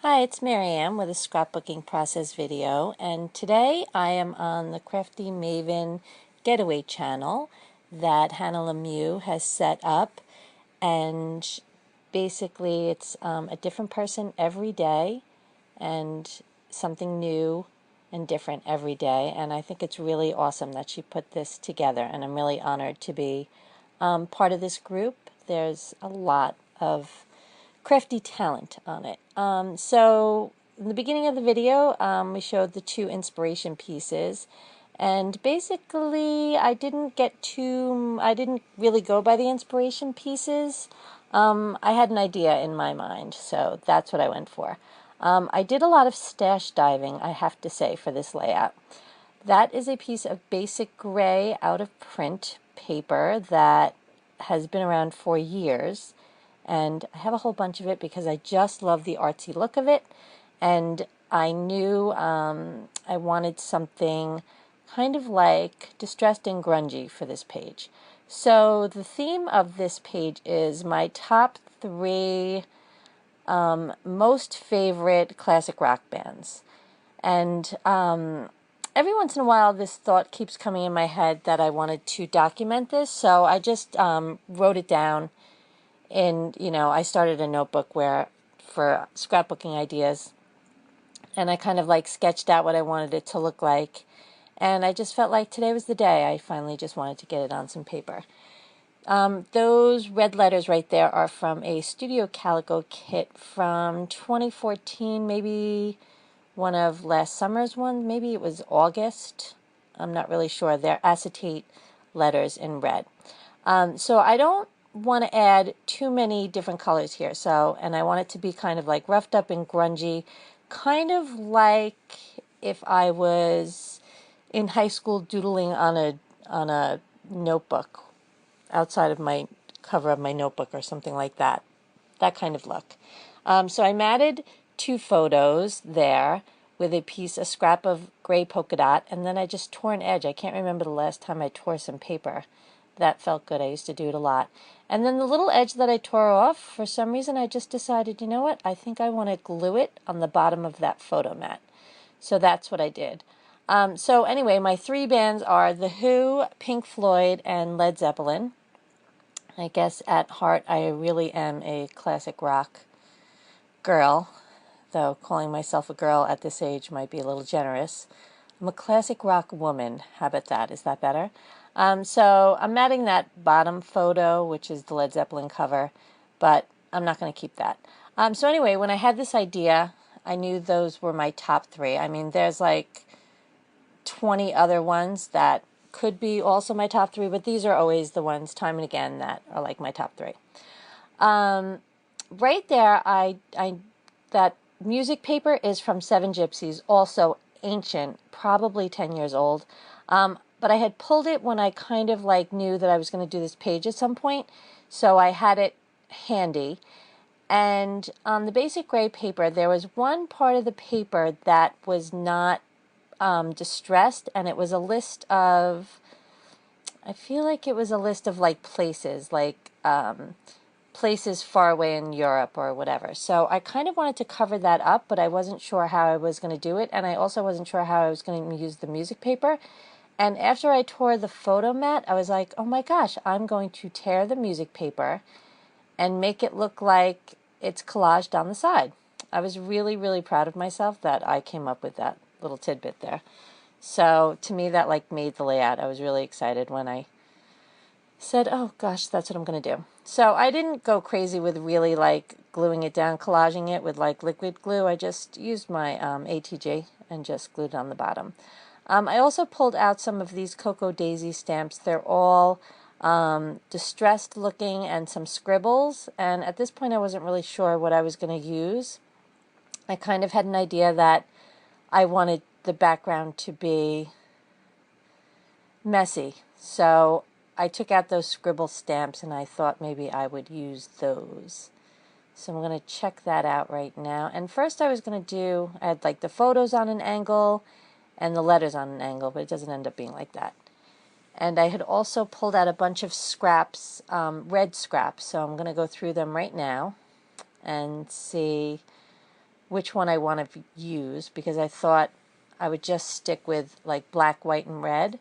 Hi, it's Marianne with a scrapbooking process video, and today I am on the Crafty Maven Getaway channel that Hannah Lemieux has set up, and basically it's a different person every day and something new and different every day, and I think it's really awesome that she put this together, and I'm really honored to be part of this group. There's a lot of crafty talent on it. So in the beginning of the video, we showed the two inspiration pieces, and basically I didn't really go by the inspiration pieces. I had an idea in my mind, so that's what I went for. I did a lot of stash diving, I have to say, for this layout. That is a piece of basic gray out of print paper that has been around for years, and I have a whole bunch of it because I just love the artsy look of it, and I knew I wanted something kind of like distressed and grungy for this page. So the theme of this page is my top three most favorite classic rock bands. And every once in a while this thought keeps coming in my head that I wanted to document this, so I just wrote it down. And, I started a notebook for scrapbooking ideas, and I kind of like sketched out what I wanted it to look like. And I just felt like today was the day. I finally just wanted to get it on some paper. Those red letters right there are from a Studio Calico kit from 2014, maybe one of last summer's ones. Maybe it was August. I'm not really sure. They're acetate letters in red. So I don't want to add too many different colors here. And I want it to be kind of like roughed up and grungy, kind of like if I was in high school doodling on a notebook outside of my cover of my notebook or something like that. That kind of look. So I matted two photos there with a scrap of gray polka dot, and then I just tore an edge. I can't remember the last time I tore some paper. That felt good. I used to do it a lot. And then the little edge that I tore off, for some reason I just decided, you know what, I think I want to glue it on the bottom of that photo mat. So that's what I did. So anyway, my three bands are The Who, Pink Floyd, and Led Zeppelin. I guess at heart I really am a classic rock girl, though calling myself a girl at this age might be a little generous. I'm a classic rock woman. How about that? Is that better? So I'm adding that bottom photo, which is the Led Zeppelin cover, but I'm not going to keep that. So anyway, when I had this idea, I knew those were my top three. I mean, there's like 20 other ones that could be also my top three, but these are always the ones, time and again, that are like my top three. Right there, that music paper is from Seven Gypsies, also ancient, probably 10 years old. But I had pulled it when I kind of like knew that I was going to do this page at some point, so I had it handy. And on the basic gray paper, there was one part of the paper that was not distressed, and it was a list of, I feel like it was a list of like places, like places far away in Europe or whatever. So I kind of wanted to cover that up, but I wasn't sure how I was going to do it, and I also wasn't sure how I was going to use the music paper. And after I tore the photo mat, I was like, oh my gosh, I'm going to tear the music paper and make it look like it's collaged on the side. I was really, really proud of myself that I came up with that little tidbit there. So to me, that like made the layout. I was really excited when I said, oh gosh, that's what I'm going to do. So I didn't go crazy with really like gluing it down, collaging it with like liquid glue. I just used my ATG and just glued it on the bottom. I also pulled out some of these Cocoa Daisy stamps. They're all distressed looking and some scribbles, and at this point I wasn't really sure what I was going to use. I kind of had an idea that I wanted the background to be messy, so I took out those scribble stamps and I thought maybe I would use those. So I'm going to check that out right now. And first I had like the photos on an angle and the letters on an angle, but it doesn't end up being like that. And I had also pulled out a bunch of scraps, red scraps, so I'm going to go through them right now and see which one I want to use, because I thought I would just stick with like black, white, and red,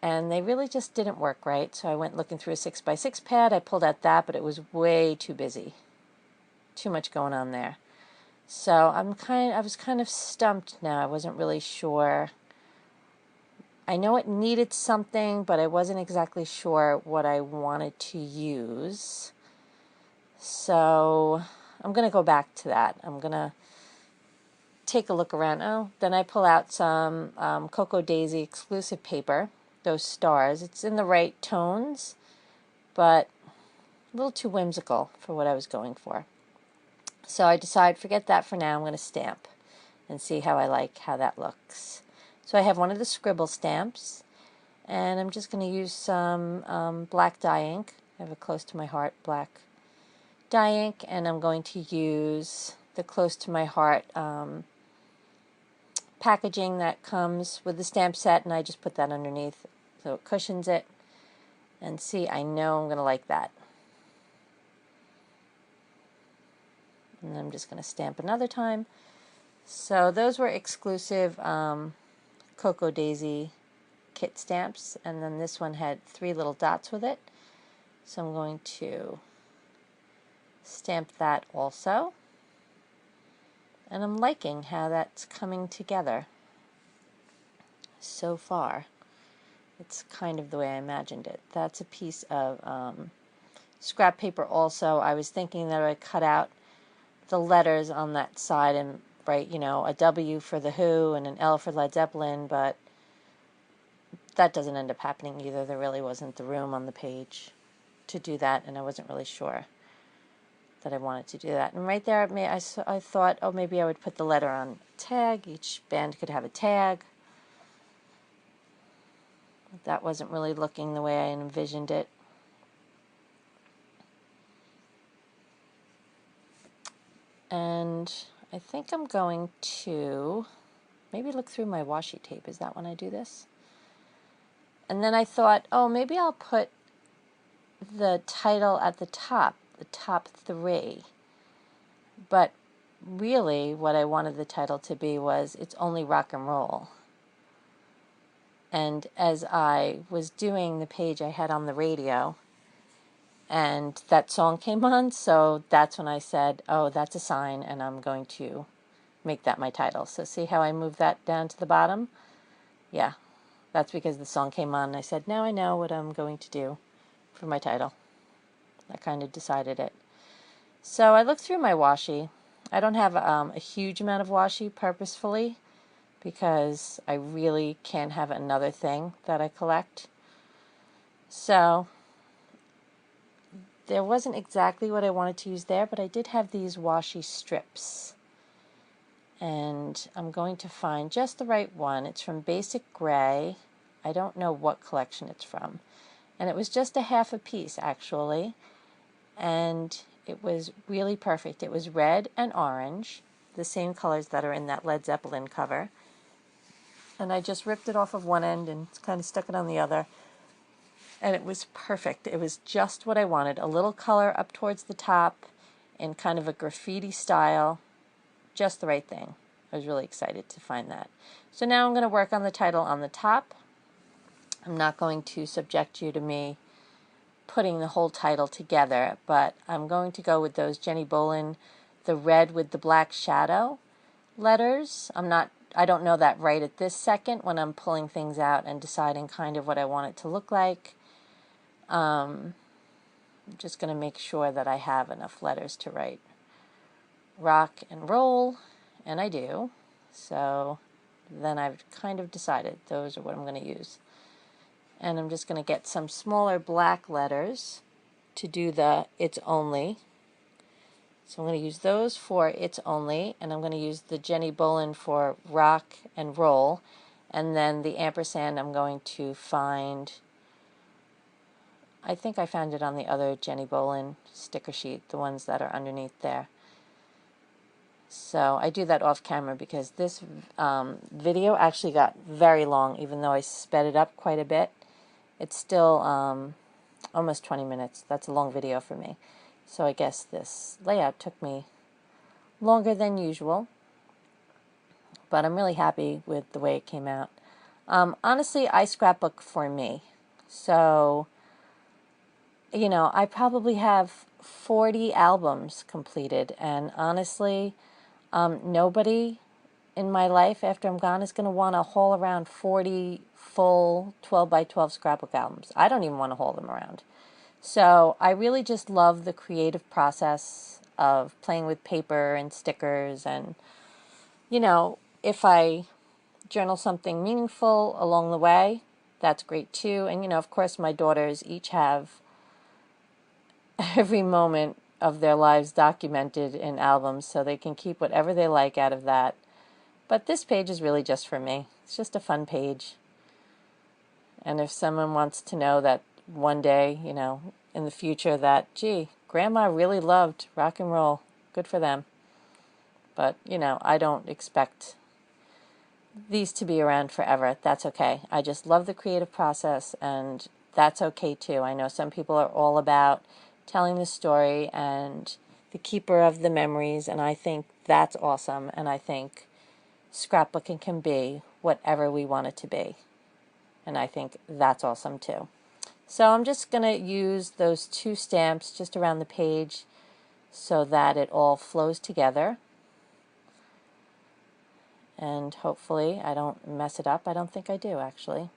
and they really just didn't work right. So I went looking through a 6x6 pad. I pulled out that, but it was way too busy. Too much going on there. So I was kind of stumped now. I wasn't really sure. I know it needed something, but I wasn't exactly sure what I wanted to use. So I'm going to go back to that. I'm going to take a look around. Oh, then I pull out some Cocoa Daisy exclusive paper, those stars. It's in the right tones, but a little too whimsical for what I was going for. So I decide, forget that for now. I'm going to stamp and see how I like how that looks. So I have one of the scribble stamps, and I'm just going to use some black dye ink. I have a close to my heart black dye ink, and I'm going to use the close to my heart packaging that comes with the stamp set, and I just put that underneath so it cushions it. And see, I know I'm going to like that. And I'm just going to stamp another time. So those were exclusive Cocoa Daisy kit stamps, and then this one had 3 little dots with it. So I'm going to stamp that also. And I'm liking how that's coming together so far. It's kind of the way I imagined it. That's a piece of scrap paper also. I was thinking that I would cut out the letters on that side and write, you know, a W for The Who and an L for Led Zeppelin, but that doesn't end up happening either. There really wasn't the room on the page to do that, and I wasn't really sure that I wanted to do that. And right there, I thought, oh, maybe I would put the letter on tag. Each band could have a tag. That wasn't really looking the way I envisioned it. And I think I'm going to maybe look through my washi tape. Is that when I do this? And then I thought, oh, maybe I'll put the title at the top 3. But really what I wanted the title to be was It's Only Rock and Roll. And as I was doing the page, I had on the radio, and that song came on, so that's when I said, oh, that's a sign, and I'm going to make that my title. So see how I moved that down to the bottom? Yeah, that's because the song came on, and I said, now I know what I'm going to do for my title. I kind of decided it. So I looked through my washi. I don't have a huge amount of washi purposefully, because I really can't have another thing that I collect. So there wasn't exactly what I wanted to use there, but I did have these washi strips. And I'm going to find just the right one. It's from Basic Gray. I don't know what collection it's from. And it was just a half a piece, actually. And it was really perfect. It was red and orange, the same colors that are in that Led Zeppelin cover. And I just ripped it off of one end and kind of stuck it on the other. And it was perfect. It was just what I wanted. A little color up towards the top in kind of a graffiti style. Just the right thing. I was really excited to find that. So now I'm going to work on the title on the top. I'm not going to subject you to me putting the whole title together, but I'm going to go with those Jenny Bolin, the red with the black shadow letters. I don't know that right at this second when I'm pulling things out and deciding kind of what I want it to look like. I'm just going to make sure that I have enough letters to write rock and roll, and I do. So then I've kind of decided those are what I'm going to use. And I'm just going to get some smaller black letters to do the It's Only. So I'm going to use those for It's Only, and I'm going to use the Jenny Bolin for rock and roll, and then the ampersand I'm going to find, I think I found it on the other Jenny Bolin sticker sheet, the ones that are underneath there. So I do that off camera because this video actually got very long, even though I sped it up quite a bit. It's still almost 20 minutes. That's a long video for me. So I guess this layout took me longer than usual, but I'm really happy with the way it came out. Honestly, I scrapbook for me. So, you know, I probably have 40 albums completed, and honestly, nobody in my life after I'm gone is going to want to haul around 40 full 12 by 12 scrapbook albums. I don't even want to haul them around. So I really just love the creative process of playing with paper and stickers, and, you know, if I journal something meaningful along the way, that's great too. And, you know, of course, my daughters each have every moment of their lives documented in albums, so they can keep whatever they like out of that. But this page is really just for me. It's just a fun page. And if someone wants to know that one day, you know, in the future, that, gee, Grandma really loved rock and roll, good for them. But, you know, I don't expect these to be around forever. That's okay. I just love the creative process, and that's okay too. I know some people are all about telling the story and the keeper of the memories, and I think that's awesome. And I think scrapbooking can be whatever we want it to be. And I think that's awesome too. So I'm just going to use those 2 stamps just around the page so that it all flows together. And hopefully I don't mess it up. I don't think I do, actually.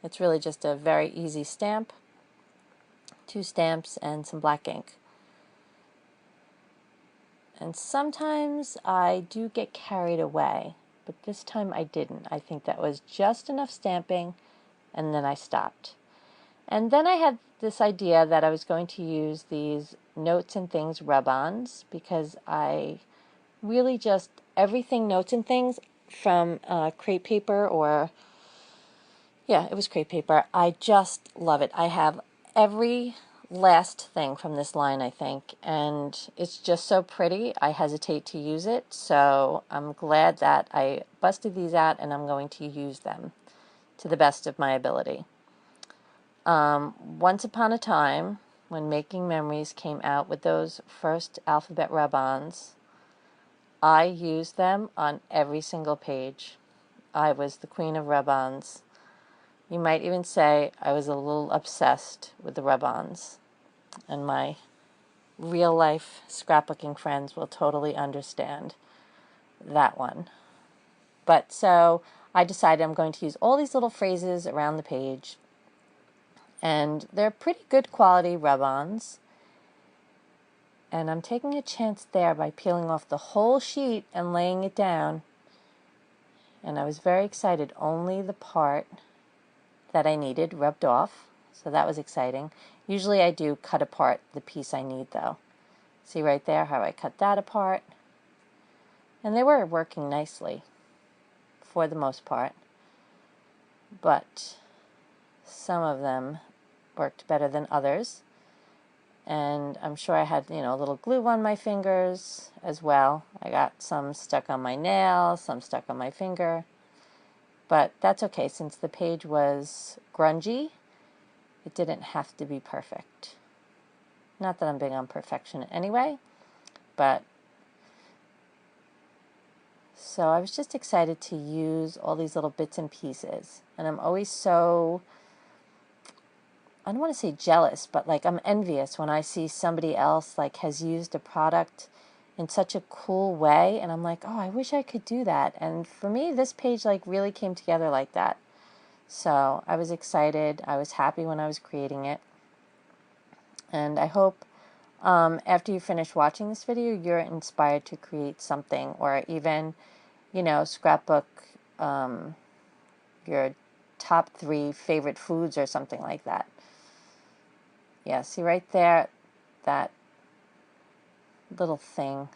It's really just a very easy stamp, 2 stamps, and some black ink. And sometimes I do get carried away, but this time I didn't. I think that was just enough stamping, and then I stopped. And then I had this idea that I was going to use these Notes and Things rub-ons, because I really just, everything Notes and Things from crepe paper, or, yeah, it was crepe paper. I just love it. I have every last thing from this line, I think, and it's just so pretty. I hesitate to use it, so I'm glad that I busted these out, and I'm going to use them to the best of my ability. Once upon a time, when Making Memories came out with those first alphabet rub-ons, I used them on every single page. I was the queen of rub-ons. You might even say I was a little obsessed with the rub-ons, and my real-life scrapbooking friends will totally understand that one. But so I decided I'm going to use all these little phrases around the page, and they're pretty good quality rub-ons. And I'm taking a chance there by peeling off the whole sheet and laying it down. And I was very excited. Only the part that I needed rubbed off, so that was exciting. Usually I do cut apart the piece I need, though. See right there how I cut that apart? And they were working nicely for the most part, but some of them worked better than others. And I'm sure I had, you know, a little glue on my fingers as well. I got some stuck on my nail, some stuck on my finger. But that's okay, since the page was grungy, it didn't have to be perfect. Not that I'm big on perfection anyway, but so I was just excited to use all these little bits and pieces. And I'm always so, I don't want to say jealous, but like I'm envious when I see somebody else like has used a product in such a cool way, and I'm like, oh, I wish I could do that. And for me, this page like really came together like that. So I was excited. I was happy when I was creating it. And I hope after you finish watching this video, you're inspired to create something, or even, you know, scrapbook your top 3 favorite foods or something like that. Yeah, see right there, that little thing,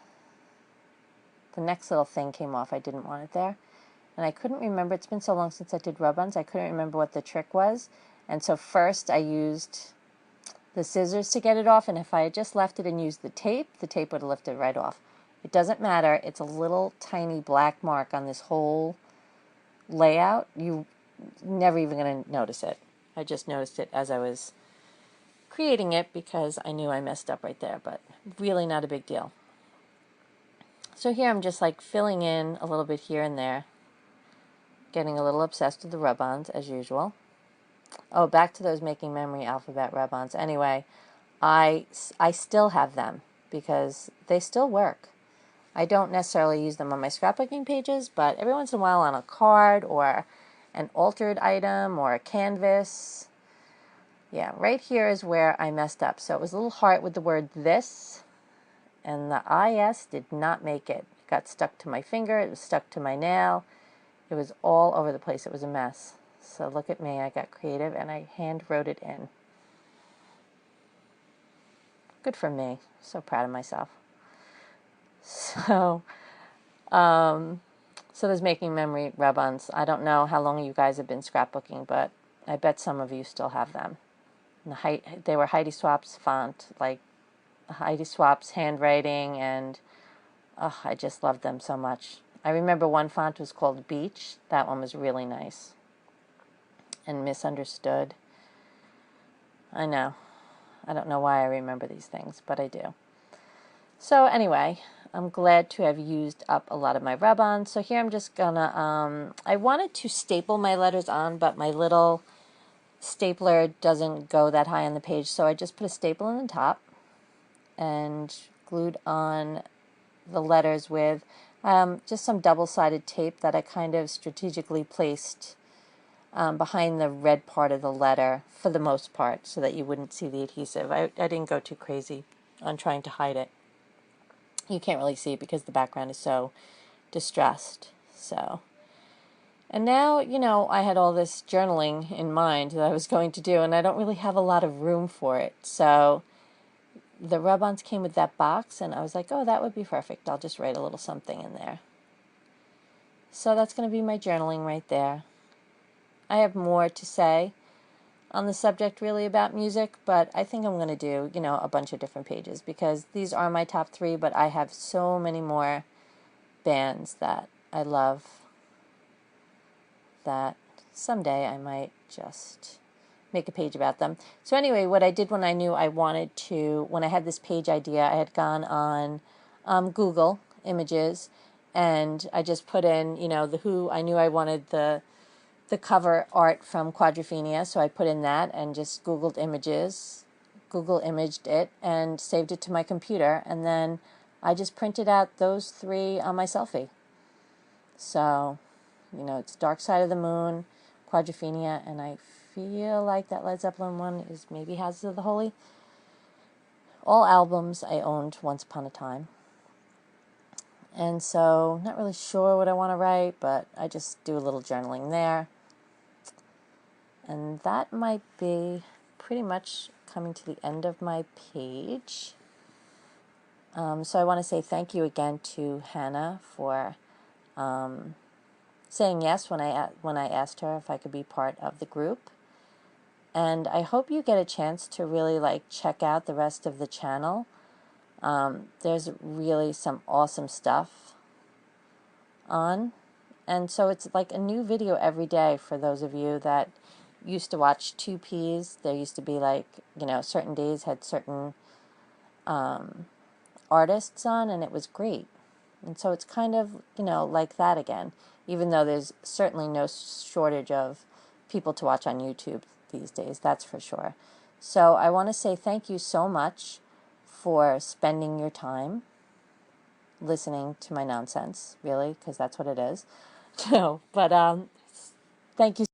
the next little thing came off. I didn't want it there. And I couldn't remember, it's been so long since I did rub-ons, I couldn't remember what the trick was. And so first I used the scissors to get it off, and if I had just left it and used the tape would have lifted right off. It doesn't matter, it's a little tiny black mark on this whole layout. You never even going to notice it. I just noticed it as I was creating it because I knew I messed up right there, but really not a big deal. So here I'm just like filling in a little bit here and there, getting a little obsessed with the rub-ons as usual. Oh, back to those making memory alphabet rub-ons. Anyway, I still have them because they still work. I don't necessarily use them on my scrapbooking pages, but every once in a while on a card or an altered item or a canvas. Yeah, right here is where I messed up. So it was a little heart with the word this, and the IS did not make it. It got stuck to my finger, it was stuck to my nail. It was all over the place. It was a mess. So look at me, I got creative and I hand wrote it in. Good for me. So proud of myself. So, so there's making memory rub-ons. I don't know how long you guys have been scrapbooking, but I bet some of you still have them. And they were Heidi Swap's font, like Heidi Swap's handwriting, and I just loved them so much. I remember one font was called Beach. That one was really nice. And Misunderstood. I know. I don't know why I remember these things, but I do. So anyway, I'm glad to have used up a lot of my rub-ons. So here I'm just gonna, I wanted to staple my letters on, but my little stapler doesn't go that high on the page, so I just put a staple in the top and glued on the letters with just some double-sided tape that I kind of strategically placed behind the red part of the letter for the most part so that you wouldn't see the adhesive. I didn't go too crazy on trying to hide it. You can't really see it because the background is so distressed. So, and now, you know, I had all this journaling in mind that I was going to do, and I don't really have a lot of room for it. So the rub-ons came with that box, and I was like, oh, that would be perfect. I'll just write a little something in there. So that's going to be my journaling right there. I have more to say on the subject really about music, but I think I'm going to do, you know, a bunch of different pages because these are my top 3, but I have so many more bands that I love that someday I might just make a page about them. So anyway, what I did when I knew I wanted to, when I had this page idea, I had gone on Google Images, and I just put in, you know, the Who. I knew I wanted the cover art from Quadrophenia, so I put in that and just Googled images, Google imaged it, and saved it to my computer, and then I just printed out those 3 on my selfie. So, you know, it's Dark Side of the Moon, Quadrophenia, and I feel like that Led Zeppelin one is maybe Houses of the Holy. All albums I owned once upon a time. And so, not really sure what I want to write, but I just do a little journaling there. And that might be pretty much coming to the end of my page. So I want to say thank you again to Hannah for saying yes when I asked her if I could be part of the group. And I hope you get a chance to really like check out the rest of the channel. There's really some awesome stuff on. And so it's like a new video every day for those of you that used to watch 2Ps. There used to be like, you know, certain days had certain artists on, and it was great. And so it's kind of, you know, like that again, even though there's certainly no shortage of people to watch on YouTube these days, that's for sure. So I want to say thank you so much for spending your time listening to my nonsense, really, because that's what it is. No, but thank you.